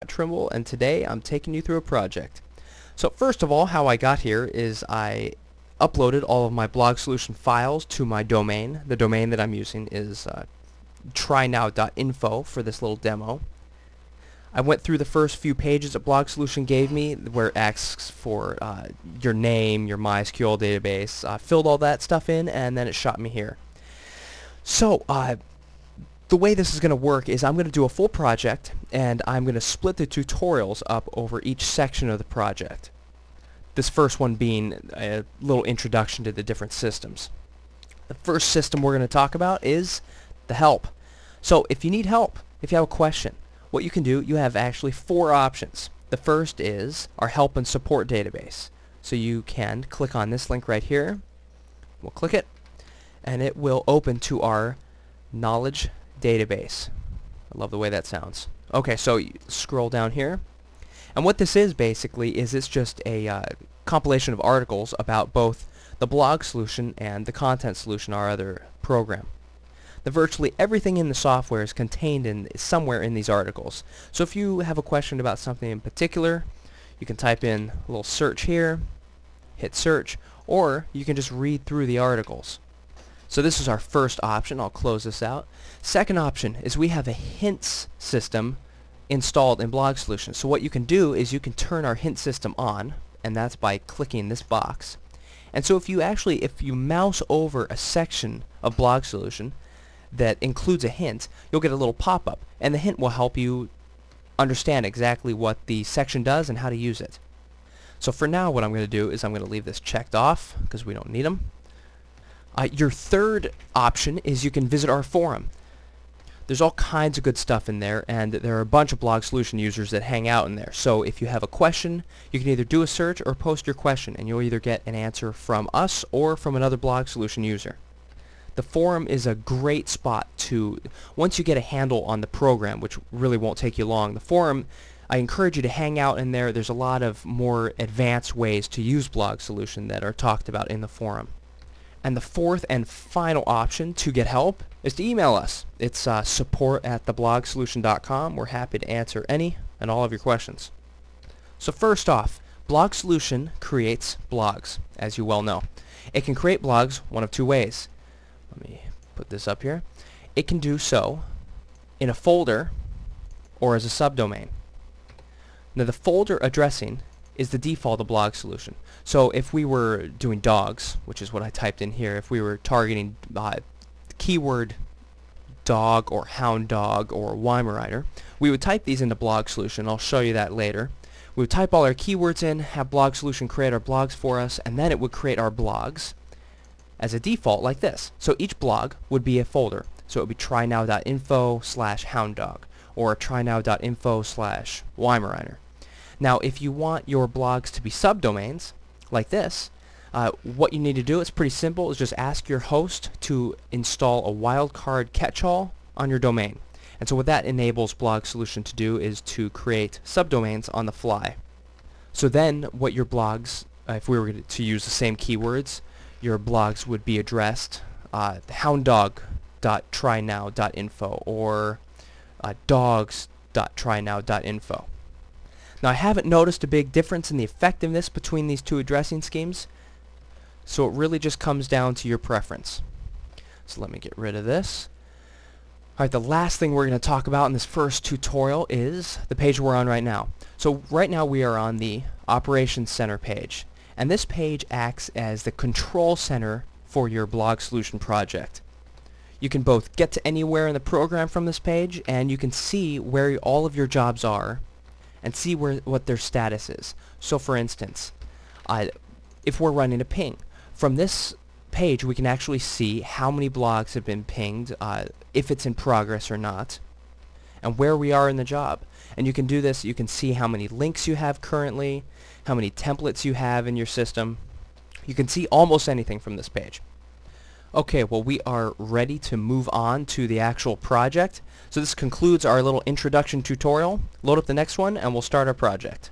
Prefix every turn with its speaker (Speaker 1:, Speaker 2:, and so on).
Speaker 1: Trimble, and today I'm taking you through a project. So first of all, how I got here is I uploaded all of my BlogSolution files to my domain. The domain that I'm using is trynow.info for this little demo. I went through the first few pages that BlogSolution gave me where it asks for your name, your MySQL database, filled all that stuff in, and then it shot me here. So the way this is going to work is I'm going to do a full project, and I'm going to split the tutorials up over each section of the project. This first one being a little introduction to the different systems. The first system we're going to talk about is the help. So if you need help, if you have a question, what you can do, you have actually 4 options. The first is our help and support database. So you can click on this link right here. We'll click it, and it will open to our knowledge database. I love the way that sounds. Okay, so you scroll down here, and what this is basically is it's just a compilation of articles about both the BlogSolution and the Content Solution, our other program. Virtually everything in the software is contained in somewhere in these articles. So if you have a question about something in particular, you can type in a little search here, hit search, or you can just read through the articles. So this is our first option. I'll close this out. Second option is we have a hints system installed in BlogSolution. So what you can do is you can turn our hint system on, and that's by clicking this box. And so if you mouse over a section of BlogSolution that includes a hint, you'll get a little pop-up, and the hint will help you understand exactly what the section does and how to use it. So for now, what I'm going to do is I'm going to leave this checked off because we don't need them. Your third option is you can visit our forum. There's all kinds of good stuff in there, and there are a bunch of BlogSolution users that hang out in there. So if you have a question, you can either do a search or post your question, and you'll either get an answer from us or from another BlogSolution user. The forum is a great spot to, once you get a handle on the program, which really won't take you long, the forum, I encourage you to hang out in there. There's a lot of more advanced ways to use BlogSolution that are talked about in the forum. And the fourth and final option to get help is to email us. It's support@theblogsolution.com. We're happy to answer any and all of your questions. So first off, BlogSolution creates blogs, as you well know. It can create blogs one of 2 ways. Let me put this up here. It can do so in a folder or as a subdomain. Now the folder addressing is the default of BlogSolution. So if we were doing dogs, which is what I typed in here, if we were targeting the keyword dog or hound dog or Weimaraner, we would type these into BlogSolution. I'll show you that later. We would type all our keywords in, have BlogSolution create our blogs for us, and then it would create our blogs as a default like this. So each blog would be a folder. So it would be trynow.info/hounddog or trynow.info/Weimaraner. Now if you want your blogs to be subdomains like this, what you need to do, it's pretty simple, is just ask your host to install a wildcard catch-all on your domain. And so what that enables BlogSolution to do is to create subdomains on the fly. So then what your blogs, if we were to use the same keywords, your blogs would be addressed hounddog.trynow.info or dogs.trynow.info. Now I haven't noticed a big difference in the effectiveness between these 2 addressing schemes, so it really just comes down to your preference. So let me get rid of this. Alright, the last thing we're going to talk about in this first tutorial is the page we're on right now. So right now we are on the Operations Center page, and this page acts as the control center for your BlogSolution project. You can both get to anywhere in the program from this page, and you can see where all of your jobs are and see what their status is. So for instance, if we're running a ping, from this page we can actually see how many blogs have been pinged, if it's in progress or not, and where we are in the job. And you can do this, you can see how many links you have currently, how many templates you have in your system. You can see almost anything from this page. Okay, well we are ready to move on to the actual project. So this concludes our little introduction tutorial. Load up the next one and we'll start our project.